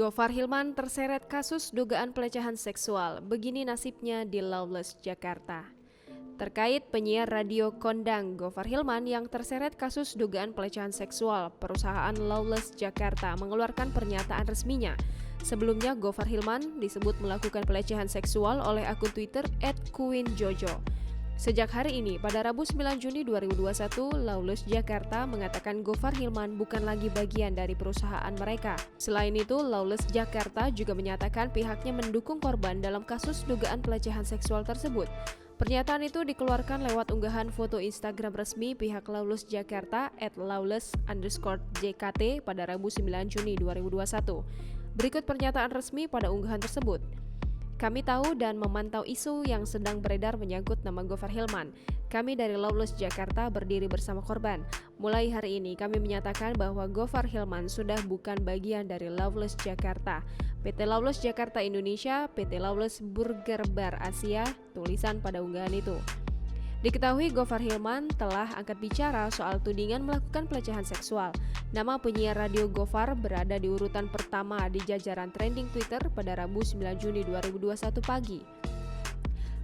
Gofar Hilman terseret kasus dugaan pelecehan seksual. Begini nasibnya di Lawless Jakarta. Terkait penyiar radio kondang Gofar Hilman yang terseret kasus dugaan pelecehan seksual, perusahaan Lawless Jakarta mengeluarkan pernyataan resminya. Sebelumnya, Gofar Hilman disebut melakukan pelecehan seksual oleh akun Twitter @queenjojo. Sejak hari ini, pada Rabu 9 Juni 2021, Lawless Jakarta mengatakan Gofar Hilman bukan lagi bagian dari perusahaan mereka. Selain itu, Lawless Jakarta juga menyatakan pihaknya mendukung korban dalam kasus dugaan pelecehan seksual tersebut. Pernyataan itu dikeluarkan lewat unggahan foto Instagram resmi pihak Lawless Jakarta @lawless_jkt pada Rabu 9 Juni 2021. Berikut pernyataan resmi pada unggahan tersebut. Kami tahu dan memantau isu yang sedang beredar menyangkut nama Gofar Hilman. Kami dari Lawless Jakarta berdiri bersama korban. Mulai hari ini kami menyatakan bahwa Gofar Hilman sudah bukan bagian dari Lawless Jakarta, PT Lawless Jakarta Indonesia, PT Lawless Burger Bar Asia, tulisan pada unggahan itu. Diketahui Gofar Hilman telah angkat bicara soal tudingan melakukan pelecehan seksual. Nama penyiar radio Gofar berada di urutan pertama di jajaran trending Twitter pada Rabu 9 Juni 2021 pagi.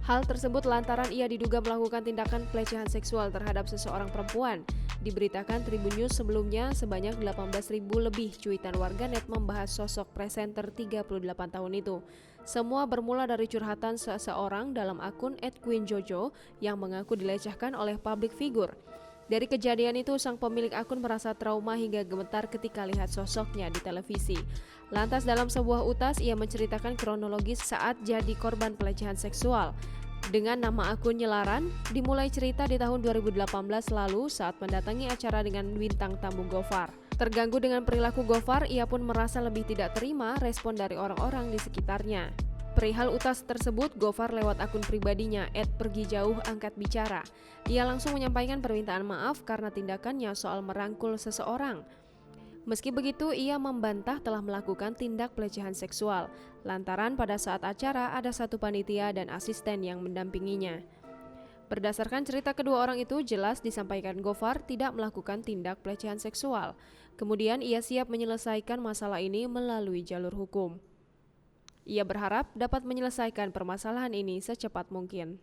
Hal tersebut lantaran ia diduga melakukan tindakan pelecehan seksual terhadap seseorang perempuan. Diberitakan Tribun News sebelumnya, sebanyak 18.000 lebih cuitan warganet membahas sosok presenter 38 tahun itu. Semua bermula dari curhatan seseorang dalam akun @queenjojo yang mengaku dilecehkan oleh public figure. Dari kejadian itu, sang pemilik akun merasa trauma hingga gemetar ketika lihat sosoknya di televisi. Lantas dalam sebuah utas, ia menceritakan kronologis saat jadi korban pelecehan seksual. Dengan nama akun Nyelaran, dimulai cerita di tahun 2018 lalu saat mendatangi acara dengan bintang tamu Gofar. Terganggu dengan perilaku Gofar, ia pun merasa lebih tidak terima respon dari orang-orang di sekitarnya. Perihal utas tersebut, Gofar lewat akun pribadinya @pergijauh angkat bicara. Ia langsung menyampaikan permintaan maaf karena tindakannya soal merangkul seseorang. Meski begitu, ia membantah telah melakukan tindak pelecehan seksual, lantaran pada saat acara ada satu panitia dan asisten yang mendampinginya. Berdasarkan cerita kedua orang itu, jelas disampaikan Gofar tidak melakukan tindak pelecehan seksual. Kemudian ia siap menyelesaikan masalah ini melalui jalur hukum. Ia berharap dapat menyelesaikan permasalahan ini secepat mungkin.